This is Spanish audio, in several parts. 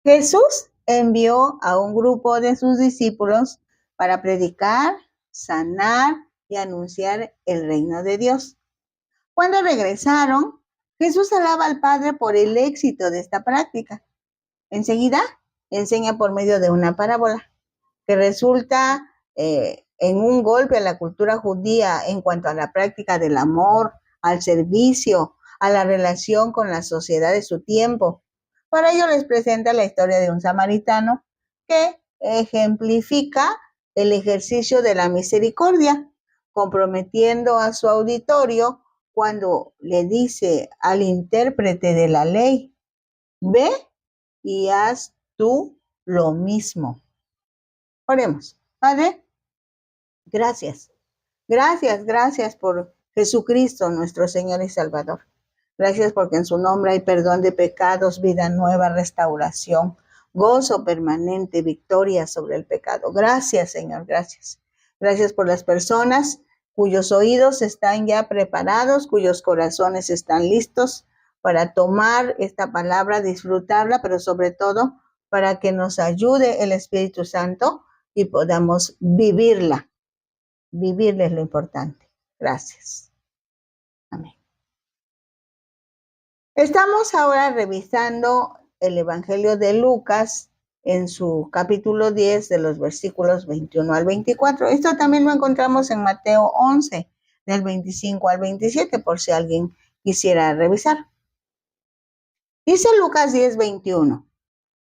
Jesús envió a un grupo de sus discípulos para predicar, sanar y anunciar el reino de Dios. Cuando regresaron, Jesús alaba al Padre por el éxito de esta práctica. Enseguida, enseña por medio de una parábola que resulta en un golpe a la cultura judía en cuanto a la práctica del amor, al servicio, a la relación con la sociedad de su tiempo. Para ello les presenta la historia de un samaritano que ejemplifica el ejercicio de la misericordia, comprometiendo a su auditorio cuando le dice al intérprete de la ley: ve y haz tú lo mismo. Oremos. Padre, gracias. Gracias por Jesucristo, nuestro Señor y Salvador. Gracias porque en su nombre hay perdón de pecados, vida nueva, restauración, gozo permanente, victoria sobre el pecado. Gracias, Señor, gracias. Gracias por las personas cuyos oídos están ya preparados, cuyos corazones están listos para tomar esta palabra, disfrutarla, pero sobre todo para que nos ayude el Espíritu Santo y podamos vivirla. Vivirla es lo importante. Gracias. Amén. Estamos ahora revisando el Evangelio de Lucas en su capítulo 10 de los versículos 21 al 24. Esto también lo encontramos en Mateo 11, del 25 al 27, por si alguien quisiera revisar. Dice Lucas 10, 21.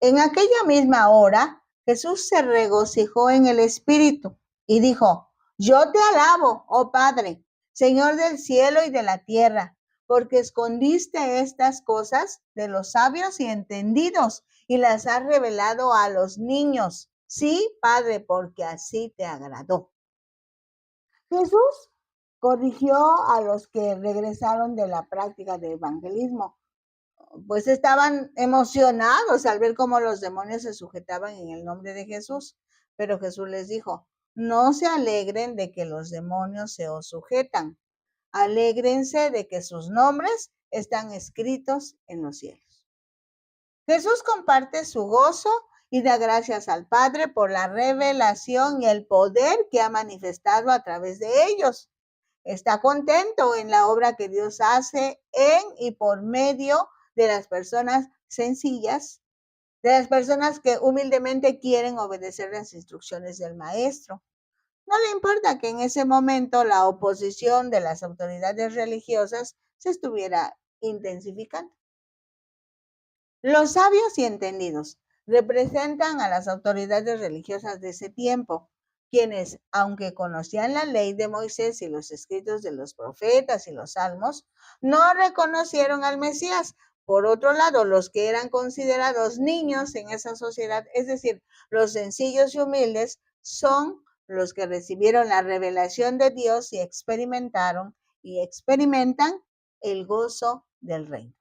En aquella misma hora, Jesús se regocijó en el Espíritu y dijo: yo te alabo, oh Padre, Señor del cielo y de la tierra, porque escondiste estas cosas de los sabios y entendidos y las has revelado a los niños. Sí, Padre, porque así te agradó. Jesús corrigió a los que regresaron de la práctica del evangelismo, pues estaban emocionados al ver cómo los demonios se sujetaban en el nombre de Jesús. Pero Jesús les dijo: no se alegren de que los demonios se os sujetan. Alégrense de que sus nombres están escritos en los cielos. Jesús comparte su gozo y da gracias al Padre por la revelación y el poder que ha manifestado a través de ellos. Está contento en la obra que Dios hace en y por medio de las personas sencillas, de las personas que humildemente quieren obedecer las instrucciones del Maestro. No le importa que en ese momento la oposición de las autoridades religiosas se estuviera intensificando. Los sabios y entendidos representan a las autoridades religiosas de ese tiempo, quienes, aunque conocían la ley de Moisés y los escritos de los profetas y los salmos, no reconocieron al Mesías. Por otro lado, los que eran considerados niños en esa sociedad, es decir, los sencillos y humildes, son los que recibieron la revelación de Dios y experimentaron y experimentan el gozo del reino.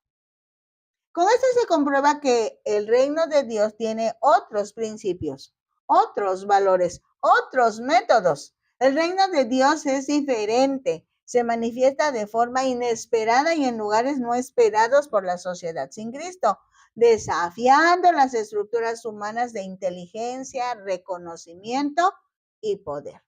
Con esto se comprueba que el reino de Dios tiene otros principios, otros valores, otros métodos. El reino de Dios es diferente, se manifiesta de forma inesperada y en lugares no esperados por la sociedad sin Cristo, desafiando las estructuras humanas de inteligencia, reconocimiento y poder.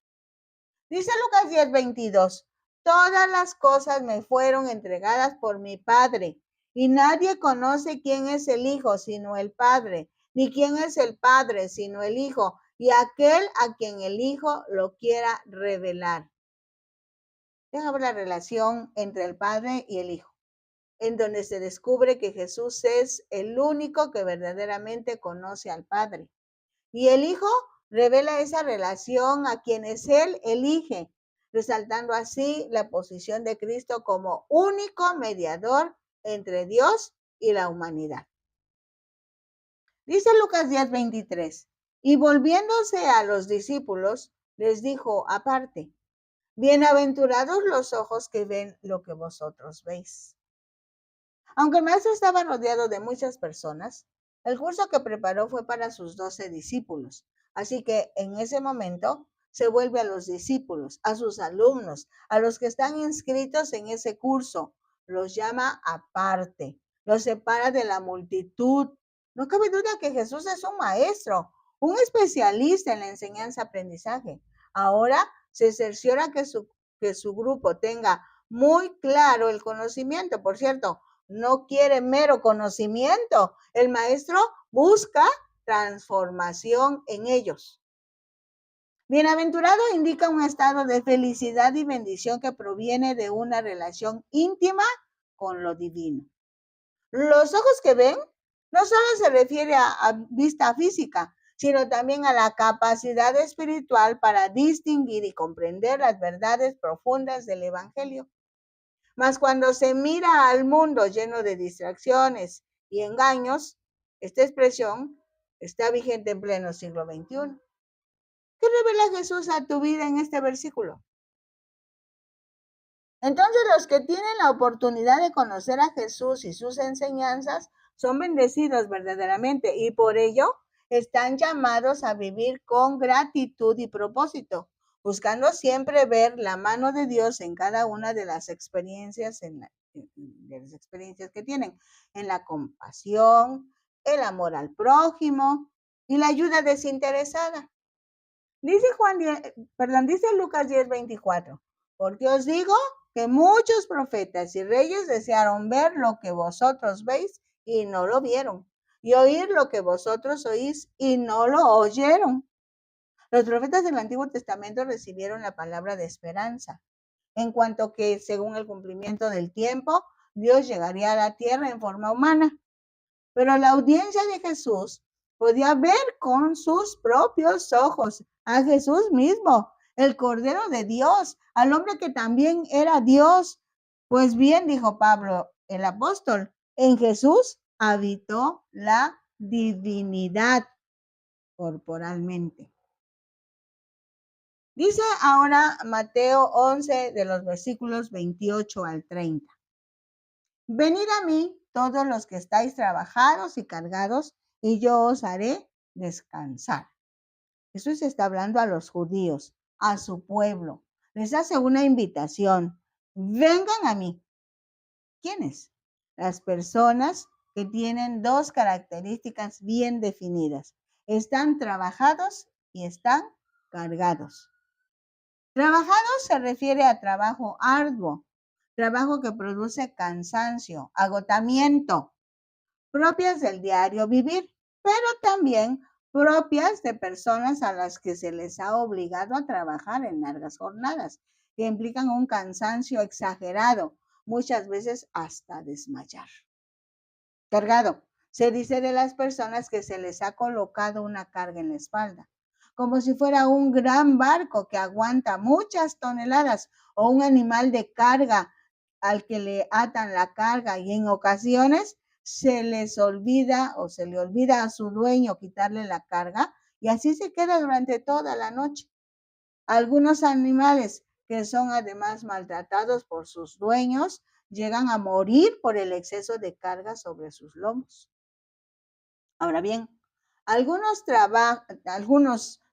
Dice Lucas 10, 22, todas las cosas me fueron entregadas por mi Padre. Y nadie conoce quién es el Hijo sino el Padre, ni quién es el Padre sino el Hijo, y aquel a quien el Hijo lo quiera revelar. Deja ver la relación entre el Padre y el Hijo, en donde se descubre que Jesús es el único que verdaderamente conoce al Padre. Y el Hijo revela esa relación a quienes Él elige, resaltando así la posición de Cristo como único mediador entre Dios y la humanidad. Dice Lucas 10, 23, y volviéndose a los discípulos, les dijo aparte: bienaventurados los ojos que ven lo que vosotros veis. Aunque el maestro estaba rodeado de muchas personas, el curso que preparó fue para sus 12 discípulos. Así que en ese momento se vuelve a los discípulos, a sus alumnos, a los que están inscritos en ese curso. Los llama aparte, los separa de la multitud No cabe duda que Jesús es un maestro, un especialista en la enseñanza-aprendizaje. Ahora se cerciora que su grupo tenga muy claro el conocimiento. Por cierto, no quiere mero conocimiento. El maestro busca transformación en ellos. Bienaventurado indica un estado de felicidad y bendición que proviene de una relación íntima con lo divino. Los ojos que ven no solo se refiere a vista física, sino también a la capacidad espiritual para distinguir y comprender las verdades profundas del Evangelio. Mas cuando se mira al mundo lleno de distracciones y engaños, esta expresión está vigente en pleno siglo XXI. ¿Qué revela Jesús a tu vida en este versículo? Entonces los que tienen la oportunidad de conocer a Jesús y sus enseñanzas son bendecidos verdaderamente y por ello están llamados a vivir con gratitud y propósito, buscando siempre ver la mano de Dios en cada una de las experiencias, que tienen, en la compasión, el amor al prójimo y la ayuda desinteresada. Dice Lucas 10:24, porque os digo que muchos profetas y reyes desearon ver lo que vosotros veis y no lo vieron, y oír lo que vosotros oís y no lo oyeron. Los profetas del Antiguo Testamento recibieron la palabra de esperanza, en cuanto que, según el cumplimiento del tiempo, Dios llegaría a la tierra en forma humana. Pero la audiencia de Jesús podía ver con sus propios ojos a Jesús mismo, el Cordero de Dios, al hombre que también era Dios. Pues bien, dijo Pablo, el apóstol, en Jesús habitó la divinidad corporalmente. Dice ahora Mateo 11 de los versículos 28 al 30. Venid a mí todos los que estáis trabajados y cargados, y yo os haré descansar. Jesús está hablando a los judíos, a su pueblo. Les hace una invitación. Vengan a mí. ¿Quiénes? Las personas que tienen dos características bien definidas. Están trabajados y están cargados. Trabajados se refiere a trabajo arduo, trabajo que produce cansancio, agotamiento, propias del diario vivir, pero también propias de personas a las que se les ha obligado a trabajar en largas jornadas, que implican un cansancio exagerado, muchas veces hasta desmayar. Cargado, se dice de las personas que se les ha colocado una carga en la espalda, como si fuera un gran barco que aguanta muchas toneladas o un animal de carga al que le atan la carga y en ocasiones se les olvida o se le olvida a su dueño quitarle la carga y así se queda durante toda la noche. Algunos animales que son además maltratados por sus dueños llegan a morir por el exceso de carga sobre sus lomos. Ahora bien, algunos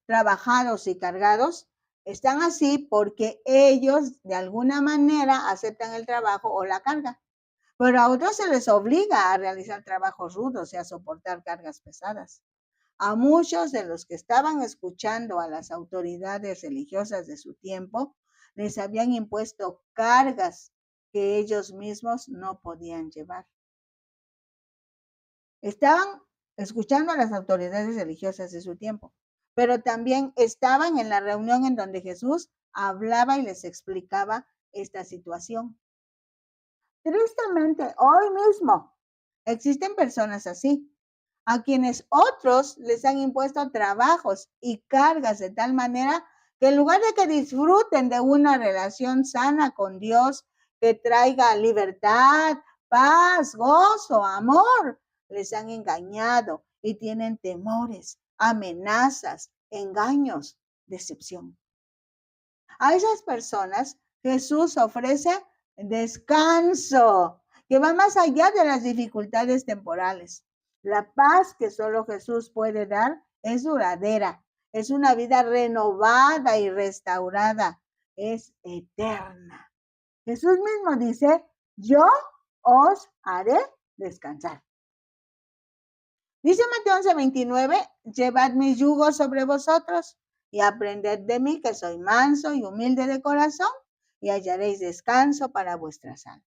trabajados y cargados están así porque ellos de alguna manera aceptan el trabajo o la carga, pero a otros se les obliga a realizar trabajos rudos y a soportar cargas pesadas. A muchos de los que estaban escuchando a las autoridades religiosas de su tiempo, les habían impuesto cargas que ellos mismos no podían llevar. Estaban escuchando a las autoridades religiosas de su tiempo, pero también estaban en la reunión en donde Jesús hablaba y les explicaba esta situación. Tristemente, hoy mismo existen personas así, a quienes otros les han impuesto trabajos y cargas de tal manera que en lugar de que disfruten de una relación sana con Dios que traiga libertad, paz, gozo, amor, les han engañado y tienen temores, amenazas, engaños, decepción. A esas personas Jesús ofrece descanso que va más allá de las dificultades temporales. La paz que solo Jesús puede dar es duradera, es una vida renovada y restaurada, es eterna. Jesús mismo dice, yo os haré descansar. Dice Mateo 11:29, llevad mi yugo sobre vosotros y aprended de mí, que soy manso y humilde de corazón, y hallaréis descanso para vuestras almas.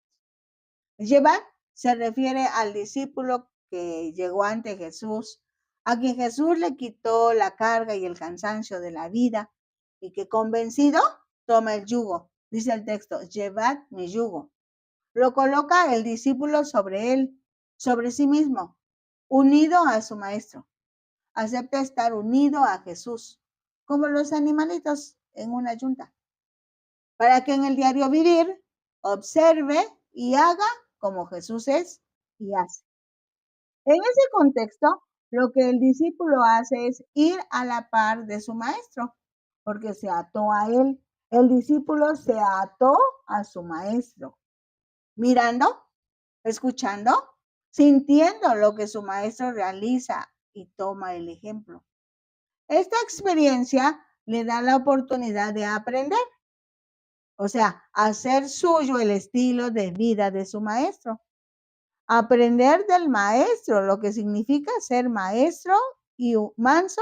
Llevar se refiere al discípulo que llegó ante Jesús, a quien Jesús le quitó la carga y el cansancio de la vida, y que convencido toma el yugo. Dice el texto, llevad mi yugo. Lo coloca el discípulo sobre él, sobre sí mismo, unido a su maestro. Acepta estar unido a Jesús, como los animalitos en una yunta, para que en el diario vivir observe y haga como Jesús es y hace. En ese contexto, lo que el discípulo hace es ir a la par de su maestro, porque se ató a él. El discípulo se ató a su maestro, mirando, escuchando, sintiendo lo que su maestro realiza y toma el ejemplo. Esta experiencia le da la oportunidad de aprender, o sea, hacer suyo el estilo de vida de su maestro. Aprender del maestro, lo que significa ser maestro y manso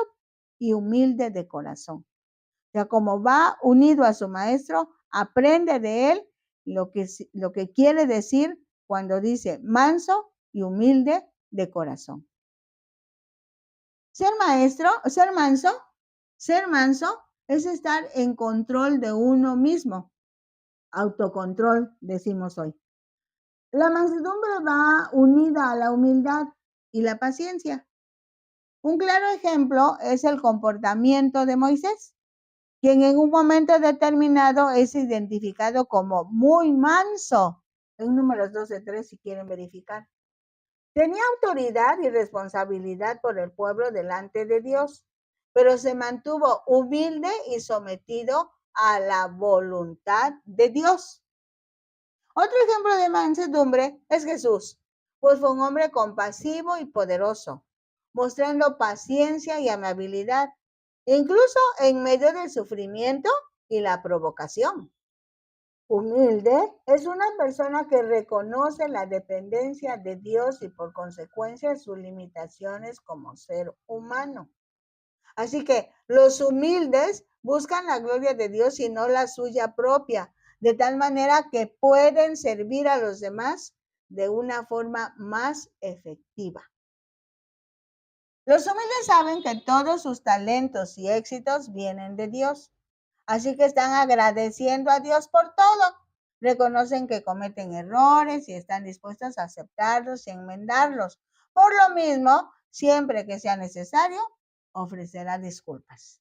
y humilde de corazón. O sea, como va unido a su maestro, aprende de él lo que quiere decir cuando dice manso y humilde de corazón. Ser maestro, ser manso es estar en control de uno mismo. Autocontrol, decimos hoy. La mansedumbre va unida a la humildad y la paciencia. Un claro ejemplo es el comportamiento de Moisés, quien en un momento determinado es identificado como muy manso. En Números 12:3, si quieren verificar. Tenía autoridad y responsabilidad por el pueblo delante de Dios, pero se mantuvo humilde y sometido a la voluntad de Dios. Otro ejemplo de mansedumbre es Jesús, pues fue un hombre compasivo y poderoso, mostrando paciencia y amabilidad, incluso en medio del sufrimiento y la provocación. Humilde es una persona que reconoce la dependencia de Dios y por consecuencia sus limitaciones como ser humano. Así que los humildes buscan la gloria de Dios y no la suya propia, de tal manera que pueden servir a los demás de una forma más efectiva. Los humildes saben que todos sus talentos y éxitos vienen de Dios, así que están agradeciendo a Dios por todo. Reconocen que cometen errores y están dispuestos a aceptarlos y enmendarlos. Por lo mismo, siempre que sea necesario, ofrecerá disculpas.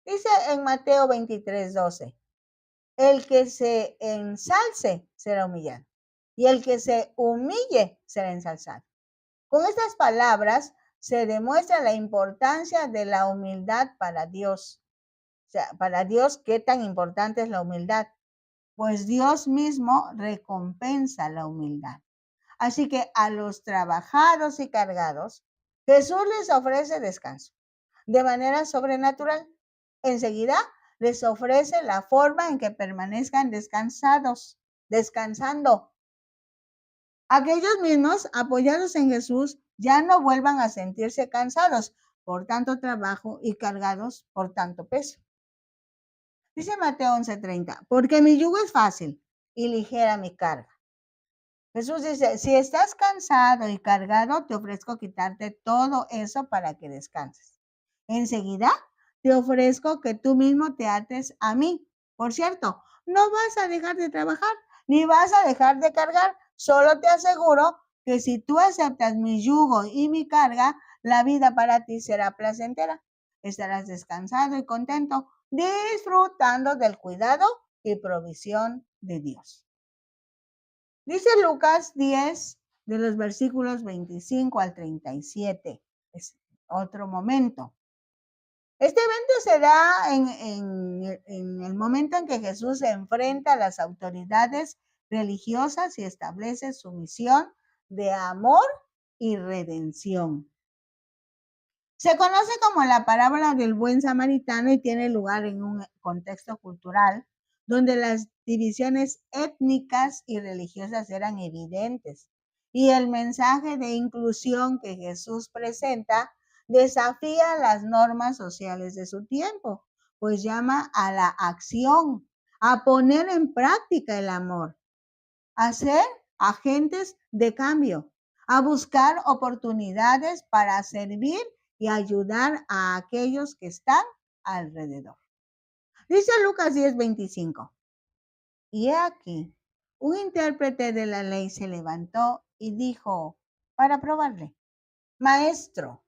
Dice en Mateo 23:12, el que se ensalce será humillado y el que se humille será ensalzado. Con estas palabras se demuestra la importancia de la humildad para Dios. O sea, para Dios, ¿qué tan importante es la humildad? Pues Dios mismo recompensa la humildad. Así que a los trabajados y cargados, Jesús les ofrece descanso de manera sobrenatural. Enseguida les ofrece la forma en que permanezcan descansando. Aquellos mismos, apoyados en Jesús, ya no vuelvan a sentirse cansados por tanto trabajo y cargados por tanto peso. Dice Mateo 11:30, porque mi yugo es fácil y ligera mi carga. Jesús dice, si estás cansado y cargado, te ofrezco quitarte todo eso para que descanses. Enseguida te ofrezco que tú mismo te ates a mí. Por cierto, no vas a dejar de trabajar, ni vas a dejar de cargar. Solo te aseguro que si tú aceptas mi yugo y mi carga, la vida para ti será placentera. Estarás descansado y contento, disfrutando del cuidado y provisión de Dios. Dice Lucas 10, de los versículos 25 al 37. Es otro momento. Este evento se da en el momento en que Jesús se enfrenta a las autoridades religiosas y establece su misión de amor y redención. Se conoce como la parábola del buen samaritano y tiene lugar en un contexto cultural donde las divisiones étnicas y religiosas eran evidentes Y el mensaje de inclusión que Jesús presenta desafía las normas sociales de su tiempo, pues llama a la acción, a poner en práctica el amor, a ser agentes de cambio, a buscar oportunidades para servir y ayudar a aquellos que están alrededor. Dice Lucas 10:25. Y he aquí, un intérprete de la ley se levantó y dijo, para probarle, Maestro,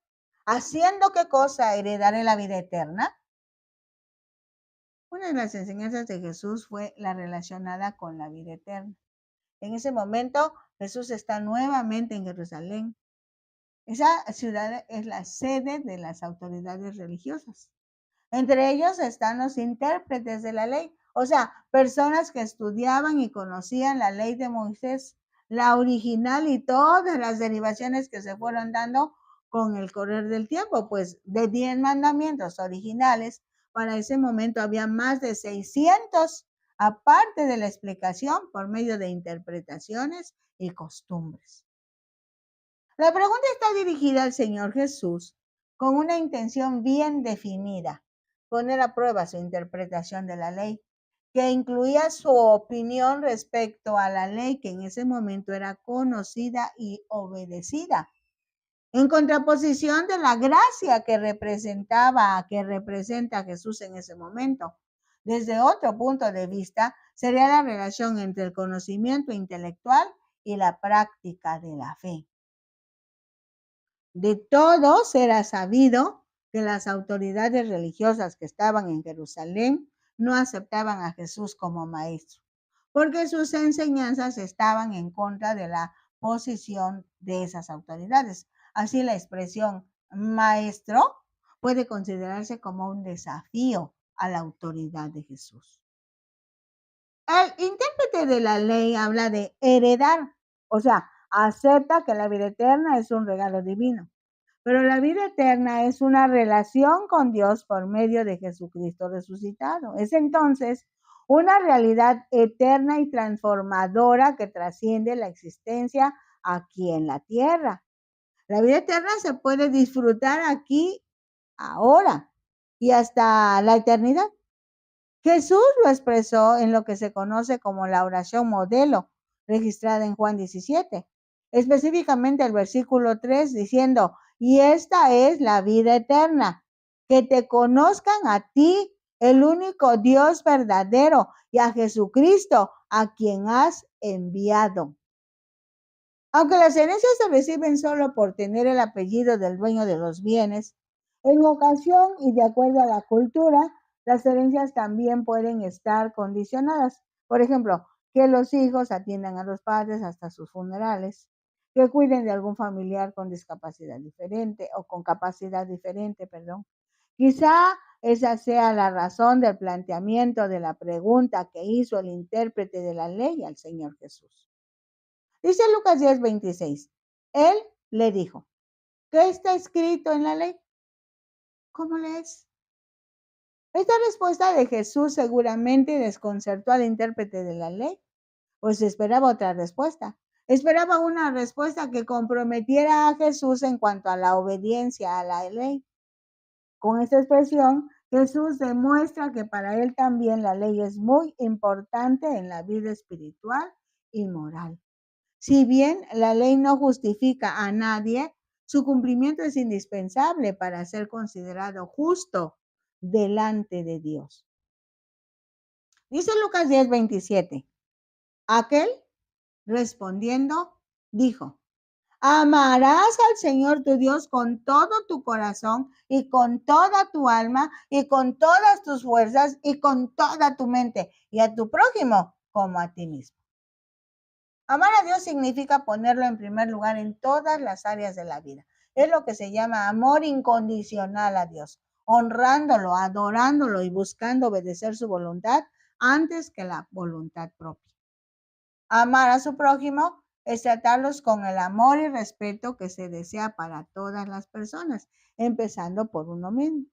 ¿haciendo qué cosa heredaré la vida eterna? Una de las enseñanzas de Jesús fue la relacionada con la vida eterna. En ese momento, Jesús está nuevamente en Jerusalén. Esa ciudad es la sede de las autoridades religiosas. Entre ellos están los intérpretes de la ley, o sea, personas que estudiaban y conocían la ley de Moisés, la original y todas las derivaciones que se fueron dando con el correr del tiempo, pues de 10 mandamientos originales, para ese momento había más de 600, aparte de la explicación por medio de interpretaciones y costumbres. La pregunta está dirigida al Señor Jesús con una intención bien definida, poner a prueba su interpretación de la ley, que incluía su opinión respecto a la ley que en ese momento era conocida y obedecida, en contraposición de la gracia que representa Jesús en ese momento. Desde otro punto de vista, sería la relación entre el conocimiento intelectual y la práctica de la fe. De todos era sabido que las autoridades religiosas que estaban en Jerusalén no aceptaban a Jesús como maestro, porque sus enseñanzas estaban en contra de la posición de esas autoridades. Así la expresión maestro puede considerarse como un desafío a la autoridad de Jesús. El intérprete de la ley habla de heredar, o sea, acepta que la vida eterna es un regalo divino. Pero la vida eterna es una relación con Dios por medio de Jesucristo resucitado. Es entonces una realidad eterna y transformadora que trasciende la existencia aquí en la tierra. La vida eterna se puede disfrutar aquí, ahora y hasta la eternidad. Jesús lo expresó en lo que se conoce como la oración modelo, registrada en Juan 17, específicamente el versículo 3, diciendo, y esta es la vida eterna, que te conozcan a ti, el único Dios verdadero, y a Jesucristo, a quien has enviado. Aunque las herencias se reciben solo por tener el apellido del dueño de los bienes, en ocasión y de acuerdo a la cultura, las herencias también pueden estar condicionadas. Por ejemplo, que los hijos atiendan a los padres hasta sus funerales, que cuiden de algún familiar con discapacidad diferente o con capacidad diferente, perdón. Quizá esa sea la razón del planteamiento de la pregunta que hizo el intérprete de la ley al Señor Jesús. Dice Lucas 10:26. Él le dijo, ¿qué está escrito en la ley? ¿Cómo lees? Esta respuesta de Jesús seguramente desconcertó al intérprete de la ley, pues esperaba otra respuesta. Esperaba una respuesta que comprometiera a Jesús en cuanto a la obediencia a la ley. Con esta expresión, Jesús demuestra que para él también la ley es muy importante en la vida espiritual y moral. Si bien la ley no justifica a nadie, su cumplimiento es indispensable para ser considerado justo delante de Dios. Dice Lucas 10:27. Aquel, respondiendo, dijo, amarás al Señor tu Dios con todo tu corazón y con toda tu alma y con todas tus fuerzas y con toda tu mente y a tu prójimo como a ti mismo. Amar a Dios significa ponerlo en primer lugar en todas las áreas de la vida. Es lo que se llama amor incondicional a Dios, honrándolo, adorándolo y buscando obedecer su voluntad antes que la voluntad propia. Amar a su prójimo es tratarlos con el amor y respeto que se desea para todas las personas, empezando por uno mismo.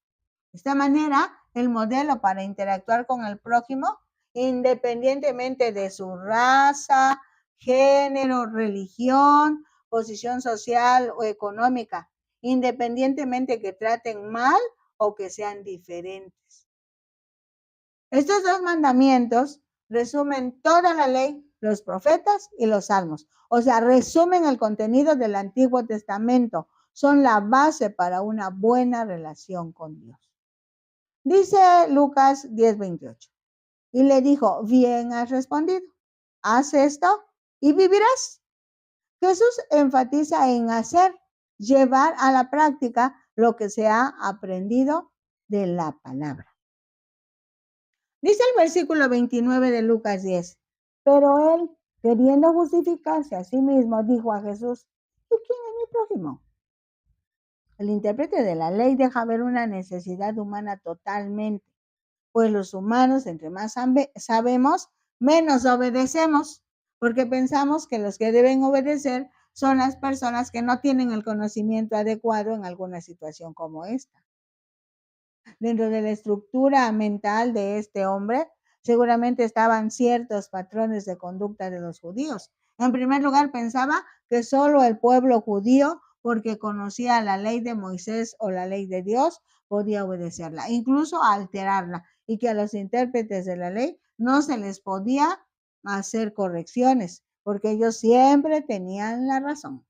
De esta manera, el modelo para interactuar con el prójimo, independientemente de su raza, género, religión, posición social o económica, independientemente que traten mal o que sean diferentes. Estos dos mandamientos resumen toda la ley, los profetas y los salmos. O sea, resumen el contenido del Antiguo Testamento. Son la base para una buena relación con Dios. Dice Lucas 10:28. Y le dijo, bien has respondido, haz esto y vivirás. Jesús enfatiza en hacer, llevar a la práctica lo que se ha aprendido de la palabra. Dice el versículo 29 de Lucas 10, pero él, queriendo justificarse a sí mismo, dijo a Jesús, ¿tú quién es mi prójimo? El intérprete de la ley deja ver una necesidad humana totalmente, pues los humanos, entre más sabemos, menos obedecemos, porque pensamos que los que deben obedecer son las personas que no tienen el conocimiento adecuado en alguna situación como esta. Dentro de la estructura mental de este hombre, seguramente estaban ciertos patrones de conducta de los judíos. En primer lugar, pensaba que solo el pueblo judío, porque conocía la ley de Moisés o la ley de Dios, podía obedecerla, incluso alterarla, y que a los intérpretes de la ley no se les podía hacer correcciones, porque ellos siempre tenían la razón.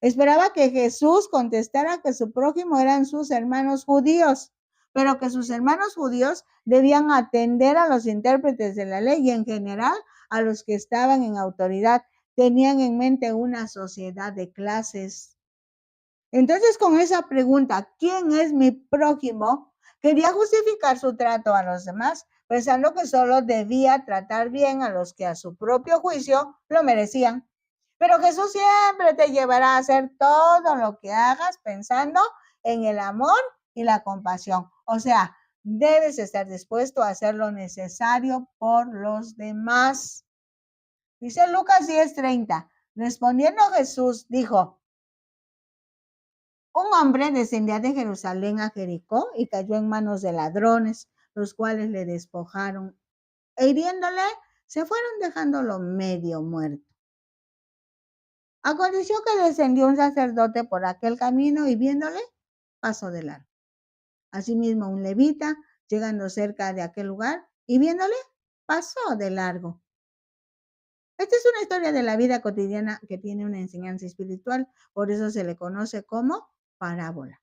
Esperaba que Jesús contestara que su prójimo eran sus hermanos judíos, pero que sus hermanos judíos debían atender a los intérpretes de la ley y en general a los que estaban en autoridad. Tenían en mente una sociedad de clases. Entonces, con esa pregunta, ¿quién es mi prójimo? Quería justificar su trato a los demás, pensando que solo debía tratar bien a los que a su propio juicio lo merecían. Pero Jesús siempre te llevará a hacer todo lo que hagas pensando en el amor y la compasión. O sea, debes estar dispuesto a hacer lo necesario por los demás. Dice Lucas 10:30. Respondiendo Jesús, dijo, un hombre descendía de Jerusalén a Jericó y cayó en manos de ladrones, los cuales le despojaron e hiriéndole, se fueron dejándolo medio muerto. Aconteció que descendió un sacerdote por aquel camino y viéndole, pasó de largo. Asimismo, un levita, llegando cerca de aquel lugar y viéndole, pasó de largo. Esta es una historia de la vida cotidiana que tiene una enseñanza espiritual, por eso se le conoce como parábola.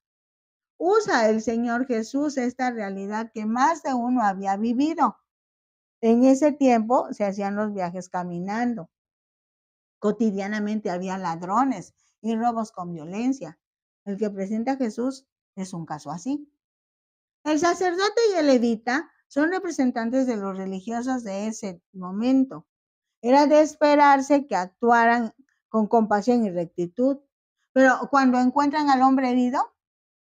Usa el Señor Jesús esta realidad que más de uno había vivido. En ese tiempo se hacían los viajes caminando. Cotidianamente había ladrones y robos con violencia. El que presenta a Jesús es un caso así. El sacerdote y el levita son representantes de los religiosos de ese momento. Era de esperarse que actuaran con compasión y rectitud, pero cuando encuentran al hombre herido,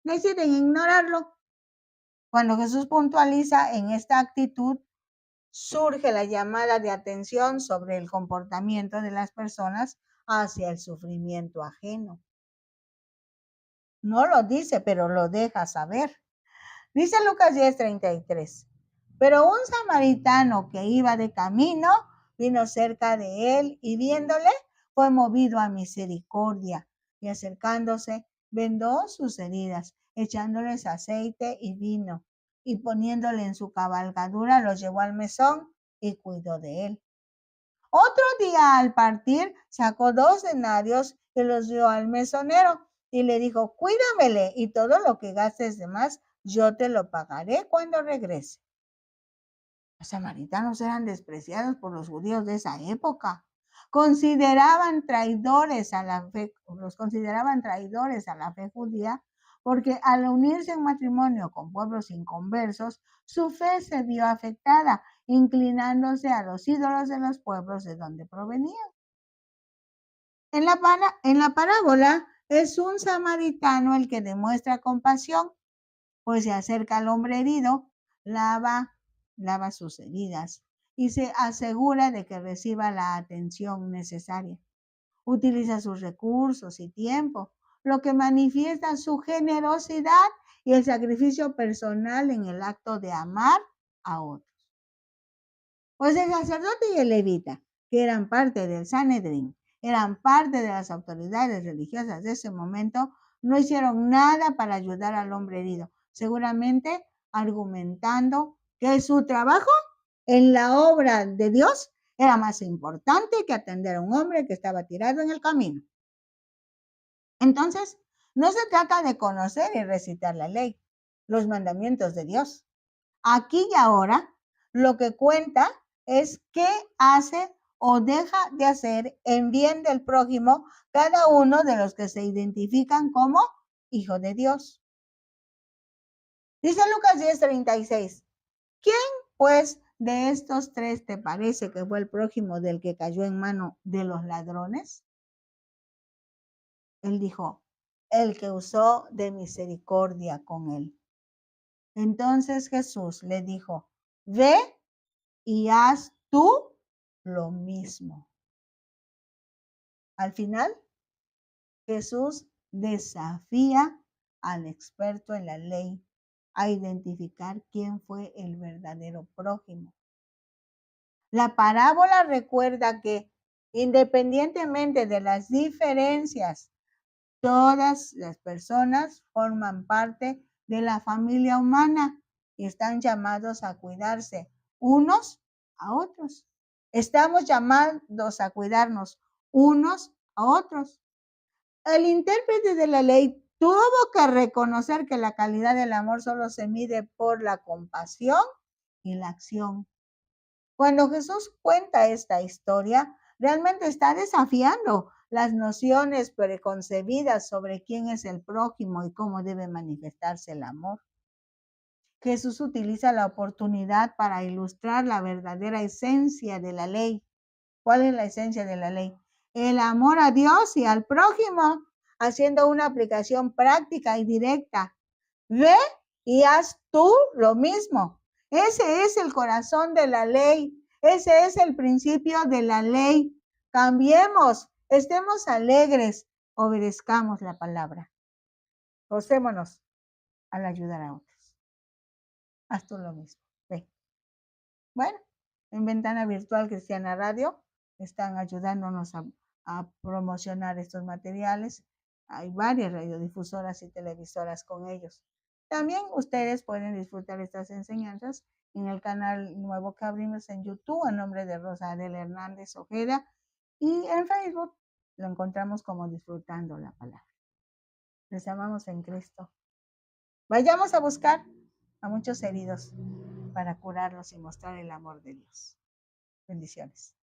deciden ignorarlo. Cuando Jesús puntualiza en esta actitud, surge la llamada de atención sobre el comportamiento de las personas hacia el sufrimiento ajeno. No lo dice, pero lo deja saber. Dice Lucas 10:33. Pero un samaritano que iba de camino vino cerca de él y viéndole fue movido a misericordia y acercándose vendó sus heridas, echándoles aceite y vino y poniéndole en su cabalgadura lo llevó al mesón y cuidó de él. Otro día al partir sacó 2 denarios y los dio al mesonero y le dijo, cuídamele y todo lo que gastes de más yo te lo pagaré cuando regrese. Los samaritanos eran despreciados por los judíos de esa época. Consideraban traidores a la fe, los consideraban traidores a la fe judía porque al unirse en matrimonio con pueblos inconversos, su fe se vio afectada, inclinándose a los ídolos de los pueblos de donde provenían. En la parábola es un samaritano el que demuestra compasión, pues se acerca al hombre herido, lava sus heridas y se asegura de que reciba la atención necesaria. Utiliza sus recursos y tiempo, lo que manifiesta su generosidad y el sacrificio personal en el acto de amar a otros. Pues el sacerdote y el levita, que eran parte del Sanedrín, eran parte de las autoridades religiosas de ese momento, no hicieron nada para ayudar al hombre herido, seguramente argumentando que su trabajo en la obra de Dios era más importante que atender a un hombre que estaba tirado en el camino. Entonces, no se trata de conocer y recitar la ley, los mandamientos de Dios. Aquí y ahora, lo que cuenta es qué hace o deja de hacer en bien del prójimo cada uno de los que se identifican como hijo de Dios. Dice Lucas 10:36, ¿quién pues de estos tres te parece que fue el prójimo del que cayó en mano de los ladrones? Él dijo, el que usó de misericordia con él. Entonces Jesús le dijo, ve y haz tú lo mismo. Al final, Jesús desafía al experto en la ley a identificar quién fue el verdadero prójimo. La parábola recuerda que, independientemente de las diferencias, todas las personas forman parte de la familia humana y están llamados a cuidarse unos a otros. Estamos llamados a cuidarnos unos a otros. El intérprete de la ley tuvo que reconocer que la calidad del amor solo se mide por la compasión y la acción. Cuando Jesús cuenta esta historia, realmente está desafiando las nociones preconcebidas sobre quién es el prójimo y cómo debe manifestarse el amor. Jesús utiliza la oportunidad para ilustrar la verdadera esencia de la ley. ¿Cuál es la esencia de la ley? El amor a Dios y al prójimo, haciendo una aplicación práctica y directa. Ve y haz tú lo mismo. Ese es el corazón de la ley. Ese es el principio de la ley. Cambiemos, estemos alegres, obedezcamos la palabra. Gocémonos al ayudar a otros. Haz tú lo mismo. Ve. Bueno, en Ventana Virtual Cristiana Radio están ayudándonos a promocionar estos materiales. Hay varias radiodifusoras y televisoras con ellos. También ustedes pueden disfrutar estas enseñanzas en el canal nuevo que abrimos en YouTube a nombre de Rosa Adela Hernández Ojeda y en Facebook lo encontramos como Disfrutando la Palabra. Les amamos en Cristo. Vayamos a buscar a muchos heridos para curarlos y mostrar el amor de Dios. Bendiciones.